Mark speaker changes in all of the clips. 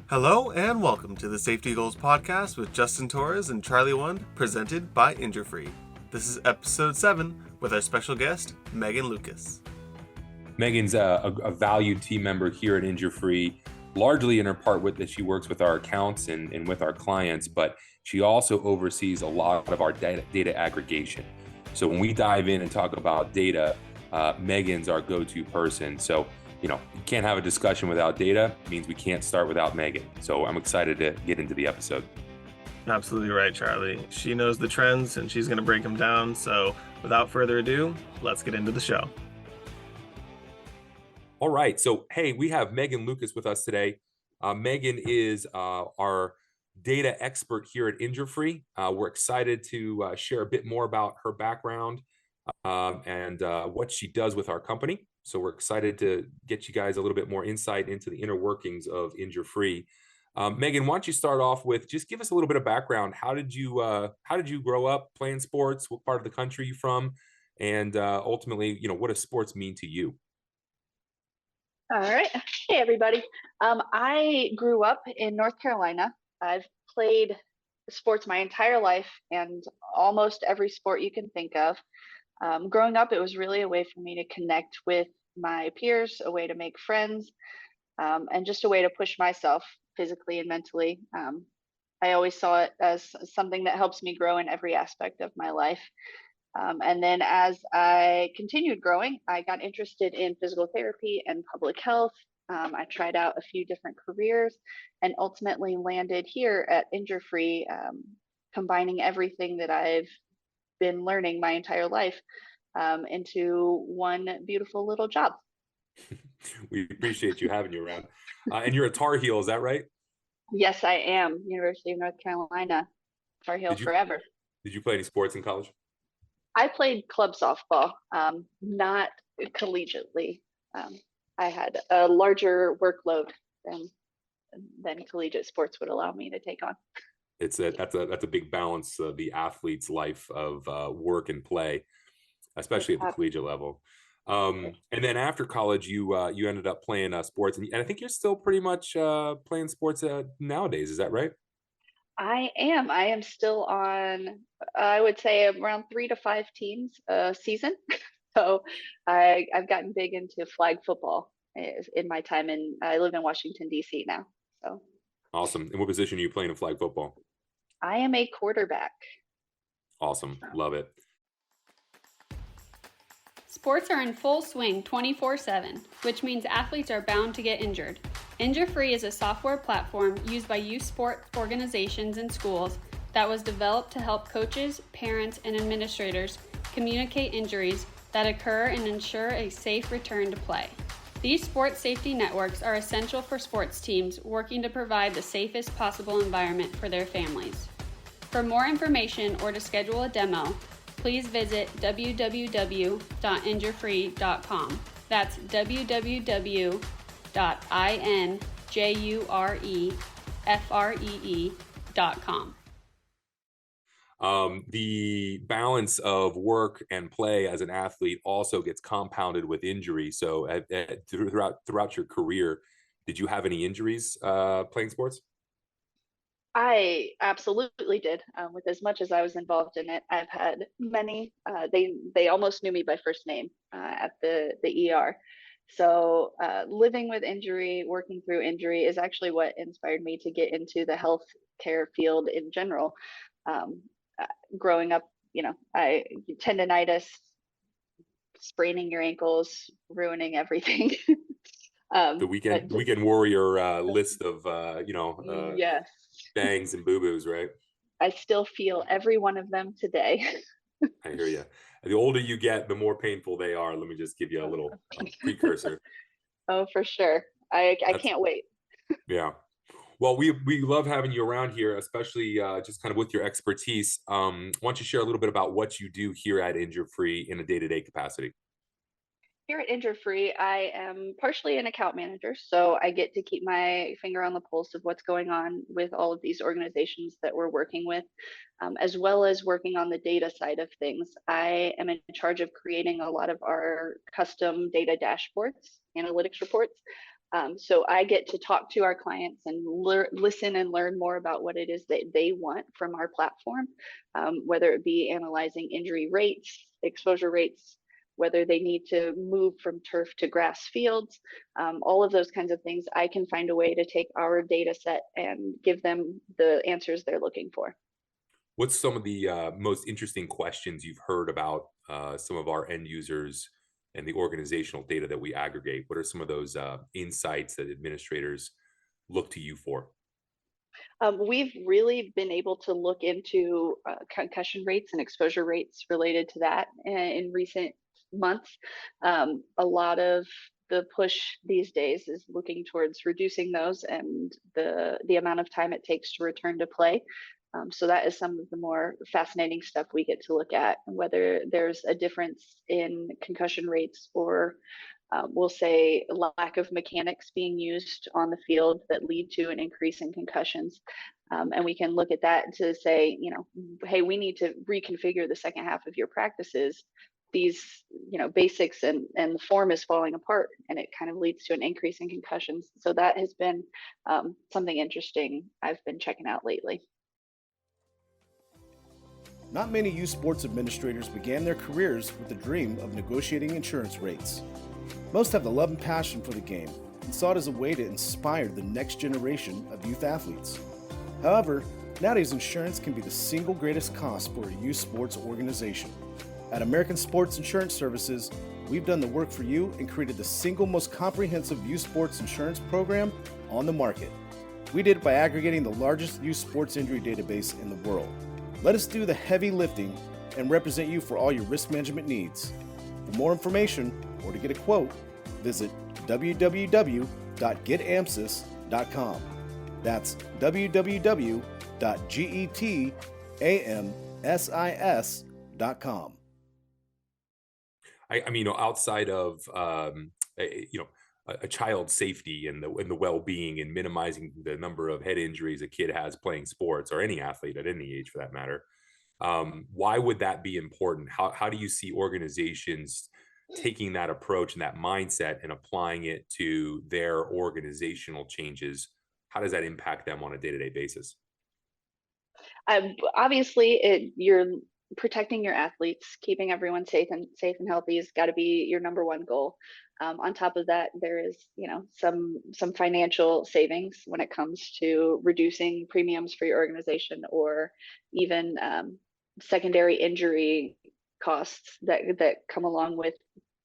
Speaker 1: Hello and welcome to the Safety Goals podcast with Justin Torres and Charlie Wund, presented by InjureFree. This is episode 7 with our special guest, Megan Lucas.
Speaker 2: Megan's a valued team member here at InjureFree, largely in her part with that she works with our accounts and with our clients, but she also oversees a lot of our data aggregation. So when we dive in and talk about data, Megan's our go-to person. So, you can't have a discussion without data. It means we can't start without Megan. So I'm excited to get into the episode.
Speaker 1: Absolutely right, Charlie. She knows the trends and she's going to break them down. So without further ado, let's get into the show.
Speaker 2: All right. So, hey, we have Megan Lucas with us today. Megan is our data expert here at InjureFree. We're excited to share a bit more about her background and what she does with our company. So we're excited to get you guys a little bit more insight into the inner workings of InjureFree. Megan, why don't you start off with just give us a little bit of background. How did you grow up playing sports? What part of the country are you from? And ultimately, what does sports mean to you?
Speaker 3: All right. Hey, everybody. I grew up in North Carolina. I've played sports my entire life and almost every sport you can think of. Growing up, it was really a way for me to connect with my peers, a way to make friends, and just a way to push myself physically and mentally. I always saw it as something that helps me grow in every aspect of my life. And then as I continued growing, I got interested in physical therapy and public health. I tried out a few different careers and ultimately landed here at InjureFree, combining everything that I've been learning my entire life into one beautiful little job.
Speaker 2: We appreciate you having you around. And you're a Tar Heel, is that right?
Speaker 3: Yes, I am. University of North Carolina, Tar Heel forever.
Speaker 2: Did you play any sports in college?
Speaker 3: I played club softball, not collegiately. I had a larger workload than collegiate sports would allow me to take on.
Speaker 2: That's a big balance of the athlete's life of work and play, especially at the collegiate level. And then after college, you ended up playing sports, and I think you're still pretty much playing sports nowadays. Is that right?
Speaker 3: I am still on, I would say around 3 to 5 teams a season. So I've gotten big into flag football in my time, and I live in Washington, D.C. now. So
Speaker 2: awesome. And what position are you playing in flag football?
Speaker 3: I am a quarterback.
Speaker 2: Awesome. Love it.
Speaker 4: Sports are in full swing 24/7, which means athletes are bound to get injured. InjureFree is a software platform used by youth sport organizations and schools that was developed to help coaches, parents, and administrators communicate injuries that occur and ensure a safe return to play. These sports safety networks are essential for sports teams working to provide the safest possible environment for their families. For more information or to schedule a demo, please visit www.injurefree.com. That's www.injurefree.com.
Speaker 2: The balance of work and play as an athlete also gets compounded with injury. So throughout your career, did you have any injuries playing sports?
Speaker 3: I absolutely did. With as much as I was involved in it, I've had many. They almost knew me by first name at the ER. So living with injury, working through injury is actually what inspired me to get into the healthcare field in general. Growing up, tendonitis, spraining your ankles, ruining everything.
Speaker 2: The weekend warrior list of
Speaker 3: yes,
Speaker 2: bangs and boo-boos, right?
Speaker 3: I still feel every one of them today.
Speaker 2: I hear you. The older you get, the more painful they are. Let me just give you a little precursor.
Speaker 3: Oh, for sure. I can't wait.
Speaker 2: Yeah. Well, we love having you around here, especially just kind of with your expertise. Why don't you share a little bit about what you do here at InjureFree in a day-to-day capacity?
Speaker 3: Here at InjureFree, I am partially an account manager, so I get to keep my finger on the pulse of what's going on with all of these organizations that we're working with, as well as working on the data side of things. I am in charge of creating a lot of our custom data dashboards, analytics reports, So I get to talk to our clients and listen and learn more about what it is that they want from our platform, whether it be analyzing injury rates, exposure rates, whether they need to move from turf to grass fields, all of those kinds of things. I can find a way to take our data set and give them the answers they're looking for.
Speaker 2: What's some of the most interesting questions you've heard about some of our end users and the organizational data that we aggregate? What are some of those insights that administrators look to you for?
Speaker 3: We've really been able to look into concussion rates and exposure rates related to that in recent months. A lot of the push these days is looking towards reducing those and the amount of time it takes to return to play. So that is some of the more fascinating stuff we get to look at, whether there's a difference in concussion rates or we'll say lack of mechanics being used on the field that lead to an increase in concussions. And we can look at that to say, hey, we need to reconfigure the second half of your practices. These, basics and the form is falling apart, and it kind of leads to an increase in concussions. So that has been something interesting I've been checking out lately.
Speaker 5: Not many youth sports administrators began their careers with the dream of negotiating insurance rates. Most have the love and passion for the game and saw it as a way to inspire the next generation of youth athletes. However, nowadays insurance can be the single greatest cost for a youth sports organization. At American Sports Insurance Services, we've done the work for you and created the single most comprehensive youth sports insurance program on the market. We did it by aggregating the largest youth sports injury database in the world. Let us do the heavy lifting and represent you for all your risk management needs. For more information or to get a quote, visit www.getamsis.com. That's www.getamsis.com.
Speaker 2: I mean, outside of a child's safety and the well-being and minimizing the number of head injuries a kid has playing sports, or any athlete at any age for that matter, why would that be important? How do you see organizations taking that approach and that mindset and applying it to their organizational changes? How does that impact them on a day-to-day basis?
Speaker 3: Obviously, you're protecting your athletes, keeping everyone safe and healthy has got to be your number one goal. On top of that, there is, some financial savings when it comes to reducing premiums for your organization, or even secondary injury costs that come along with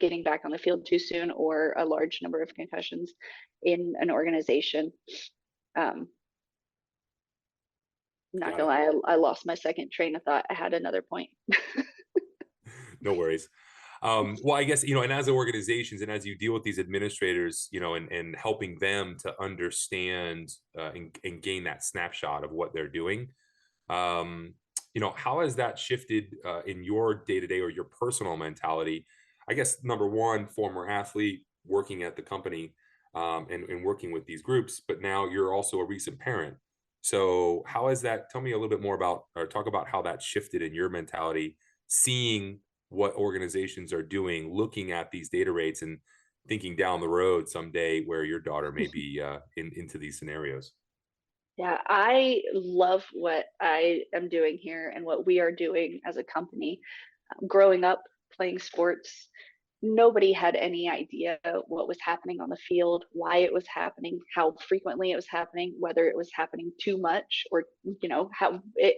Speaker 3: getting back on the field too soon, or a large number of concussions in an organization. Not gonna lie, I lost my second train of thought. I had another point.
Speaker 2: No worries. Well, I guess, and as organizations and as you deal with these administrators, and helping them to understand and gain that snapshot of what they're doing, how has that shifted in your day-to-day or your personal mentality? I guess, number one, former athlete working at the company and working with these groups, but now you're also a recent parent. So how is that? Tell me a little bit more about, or talk about how that shifted in your mentality, seeing what organizations are doing, looking at these data rates and thinking down the road someday where your daughter may be into these scenarios.
Speaker 3: Yeah, I love what I am doing here and what we are doing as a company. Growing up playing sports, nobody had any idea what was happening on the field, why it was happening, how frequently it was happening, whether it was happening too much, or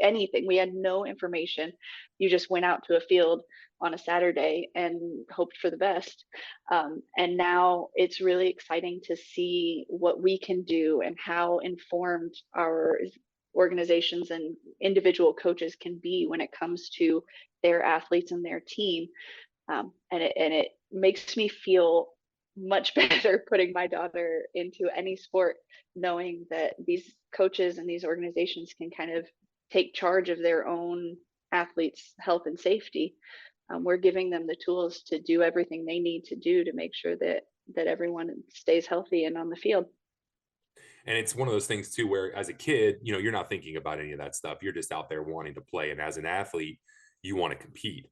Speaker 3: anything. We had no information. You just went out to a field on a Saturday and hoped for the best. And now it's really exciting to see what we can do and how informed our organizations and individual coaches can be when it comes to their athletes and their team. And it makes me feel much better putting my daughter into any sport, knowing that these coaches and these organizations can kind of take charge of their own athletes' health and safety. We're giving them the tools to do everything they need to do to make sure that everyone stays healthy and on the field.
Speaker 2: And it's one of those things too, where as a kid, you're not thinking about any of that stuff. You're just out there wanting to play. And as an athlete, you want to compete.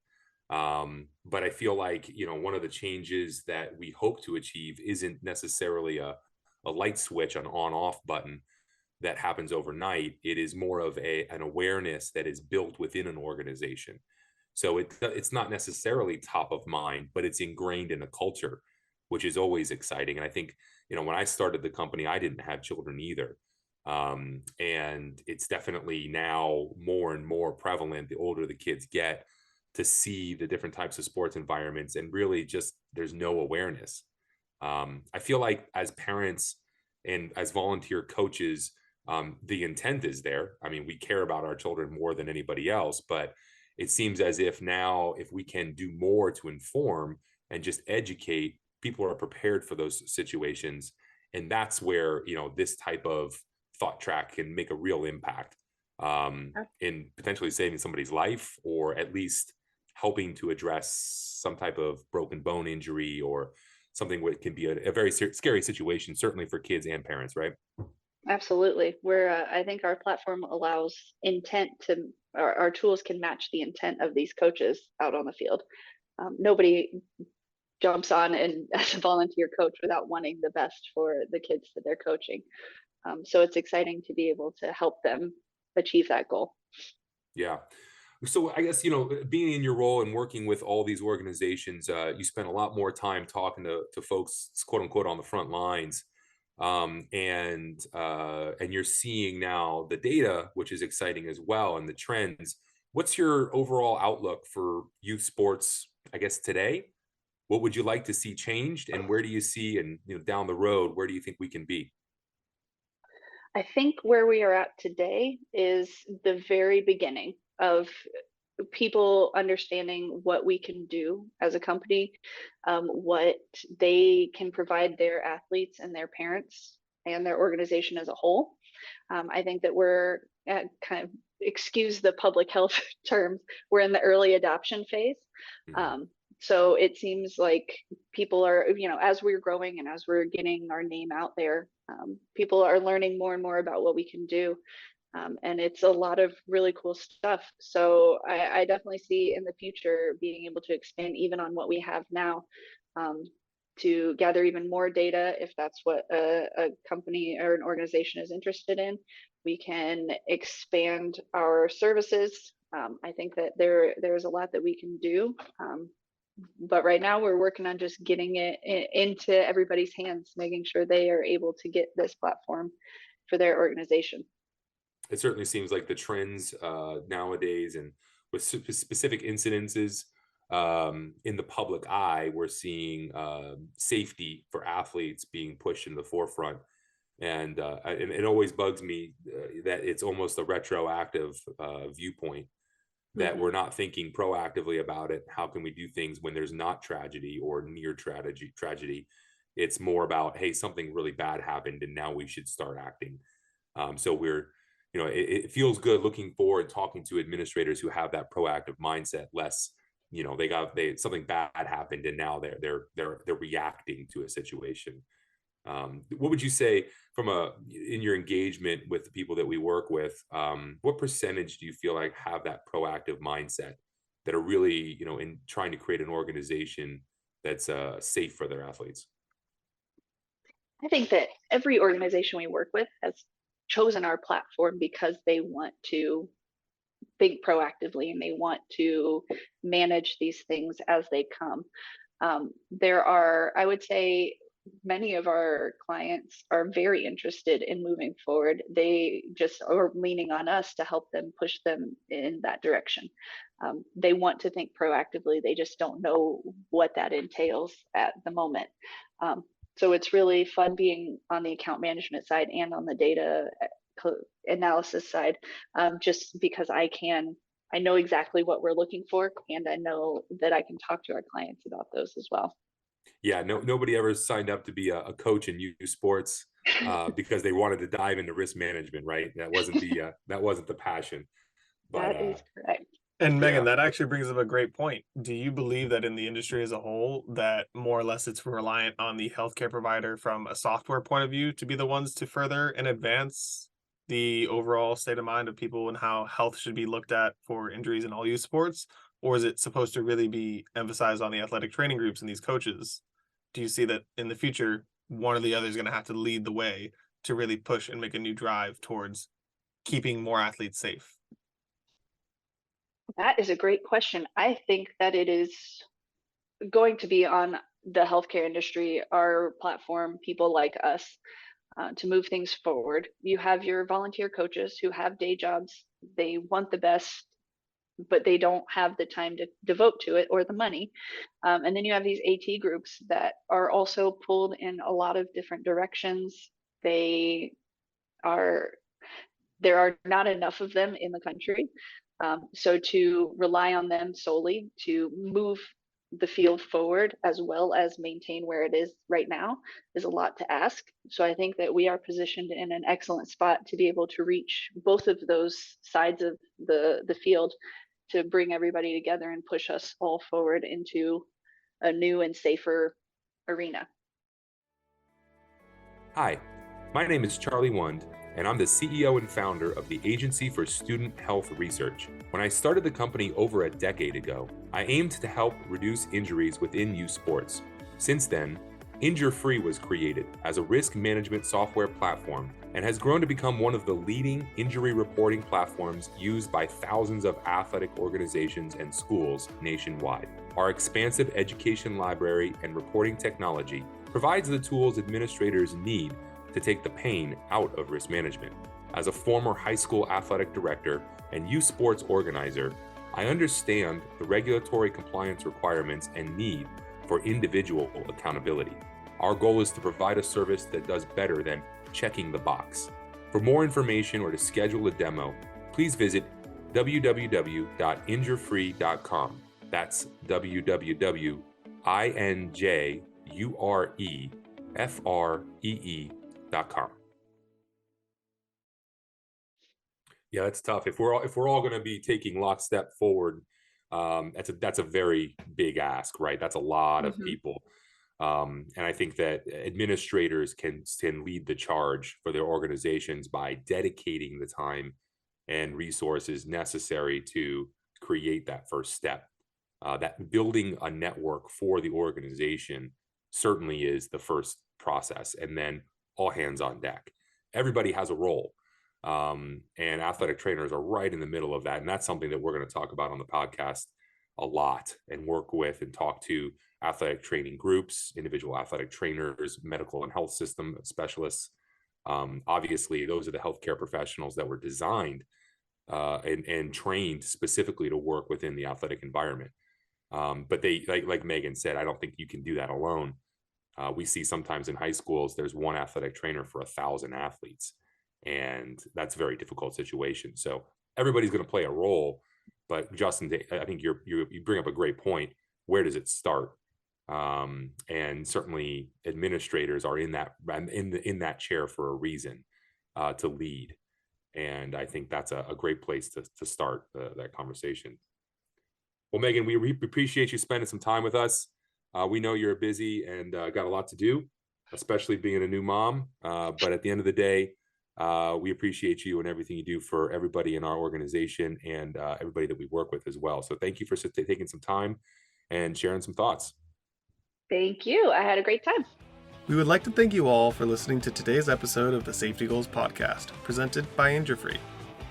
Speaker 2: But I feel like, one of the changes that we hope to achieve isn't necessarily a a light switch, an on-off button that happens overnight. It is more of an awareness that is built within an organization. So it's not necessarily top of mind, but it's ingrained in a culture, which is always exciting. And I think, when I started the company, I didn't have children either. And it's definitely now more and more prevalent the older the kids get, to see the different types of sports environments, and really just there's no awareness. I feel like as parents and as volunteer coaches, the intent is there. I mean, we care about our children more than anybody else, but it seems as if now, if we can do more to inform and just educate, people are prepared for those situations. And that's where, this type of thought track can make a real impact, in potentially saving somebody's life, or at least helping to address some type of broken bone injury, or something that can be a very scary situation, certainly for kids and parents, right?
Speaker 3: Absolutely. I think our platform allows intent to, our tools can match the intent of these coaches out on the field. Nobody jumps on and as a volunteer coach without wanting the best for the kids that they're coaching. So it's exciting to be able to help them achieve that goal.
Speaker 2: Yeah. So I guess, being in your role and working with all these organizations, you spend a lot more time talking to folks, quote unquote, on the front lines. And you're seeing now the data, which is exciting as well, and the trends. What's your overall outlook for youth sports, I guess, today? What would you like to see changed, and where do you see, and down the road, where do you think we can be?
Speaker 3: I think where we are at today is the very beginning of people understanding what we can do as a company, what they can provide their athletes and their parents and their organization as a whole. I think that we're at kind of, excuse the public health terms, we're in the early adoption phase.
Speaker 2: Mhm.
Speaker 3: So it seems like people are, as we're growing and as we're getting our name out there, people are learning more and more about what we can do. And it's a lot of really cool stuff. So I definitely see in the future being able to expand even on what we have now, to gather even more data if that's what a company or an organization is interested in. We can expand our services. I think that there's a lot that we can do. But right now we're working on just getting it into everybody's hands, making sure they are able to get this platform for their organization.
Speaker 2: It certainly seems like the trends nowadays, and with specific incidences in the public eye, we're seeing safety for athletes being pushed in the forefront. And it always bugs me that it's almost a retroactive viewpoint, that we're not thinking proactively about it. How can we do things when there's not tragedy or near tragedy? It's more about, hey, something really bad happened and now we should start acting. So we're, it feels good looking forward, talking to administrators who have that proactive mindset, less, something bad happened and now they're reacting to a situation. What would you say in your engagement with the people that we work with, what percentage do you feel like have that proactive mindset, that are really, in trying to create an organization that's safe for their athletes?
Speaker 3: I think that every organization we work with has chosen our platform because they want to think proactively and they want to manage these things as they come. There are, I would say, many of our clients are very interested in moving forward. They just are leaning on us to help them, push them in that direction. They want to think proactively. They just don't know what that entails at the moment. So it's really fun being on the account management side and on the data analysis side, just because I know exactly what we're looking for, and I know that I can talk to our clients about those as well.
Speaker 2: Yeah, nobody ever signed up to be a coach in youth sports because they wanted to dive into risk management, right? That wasn't the passion. But
Speaker 3: That is correct.
Speaker 1: And Megan,
Speaker 2: yeah.
Speaker 1: that actually brings up a great point. Do you believe that in the industry as a whole, that more or less it's reliant on the healthcare provider from a software point of view to be the ones to further and advance the overall state of mind of people and how health should be looked at for injuries in all youth sports? Or is it supposed to really be emphasized on the athletic training groups and these coaches? Do you see that in the future one or the other is going to have to lead the way to really push and make a new drive towards keeping more athletes safe?
Speaker 3: That is a great question. I think that it is going to be on the healthcare industry, our platform, people like us, to move things forward. You have your volunteer coaches who have day jobs. They want the best, but they don't have the time to devote to it or the money. And then you have these AT groups that are also pulled in a lot of different directions. There are not enough of them in the country. So to rely on them solely to move the field forward as well as maintain where it is right now is a lot to ask. So I think that we are positioned in an excellent spot to be able to reach both of those sides of the field to bring everybody together and push us all forward into a new and safer arena.
Speaker 2: Hi, my name is Charlie Wund, and I'm the CEO and founder of the Agency for Student Health Research. When I started the company over a decade ago, I aimed to help reduce injuries within youth sports. Since then, InjureFree was created as a risk management software platform and has grown to become one of the leading injury reporting platforms used by thousands of athletic organizations and schools nationwide. Our expansive education library and reporting technology provides the tools administrators need to take the pain out of risk management. As a former high school athletic director and youth sports organizer, I understand the regulatory compliance requirements and need for individual accountability. Our goal is to provide a service that does better than checking the box. For more information or to schedule a demo, please visit www.injurefree.com. That's www.injurefree.com. Yeah, that's tough. If we're all going to be taking lockstep forward, that's a very big ask, right? That's a lot of people, and I think that administrators can lead the charge for their organizations by dedicating the time and resources necessary to create that first step. That building a network for the organization certainly is the first process, and then all hands on deck. Everybody has a role. And athletic trainers are right in the middle of that. And that's something that we're going to talk about on the podcast a lot and work with and talk to athletic training groups, individual athletic trainers, medical and health system specialists. Obviously, those are the healthcare professionals that were designed and trained specifically to work within the athletic environment. But they, like Megan said, I don't think you can do that alone. We see sometimes in high schools, there's one athletic trainer for 1,000 athletes. And that's a very difficult situation. So everybody's going to play a role. But Justin, I think you bring up a great point. Where does it start? And certainly administrators are in that chair for a reason, to lead. And I think that's a great place to start that conversation. Well, Megan, we appreciate you spending some time with us. We know you're busy and got a lot to do, especially being a new mom. But at the end of the day, we appreciate you and everything you do for everybody in our organization and everybody that we work with as well. So thank you for taking some time and sharing some thoughts.
Speaker 3: Thank you. I had a great time.
Speaker 6: We would like to thank you all for listening to today's episode of the Safety Goals podcast, presented by InjureFree.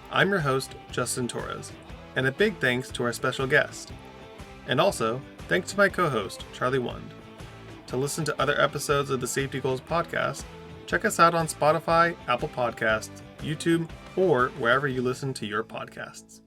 Speaker 6: I'm your host, Justin Torres, and a big thanks to our special guest. And also, thanks to my co-host, Charlie Wund. To listen to other episodes of the Safety Goals podcast, check us out on Spotify, Apple Podcasts, YouTube, or wherever you listen to your podcasts.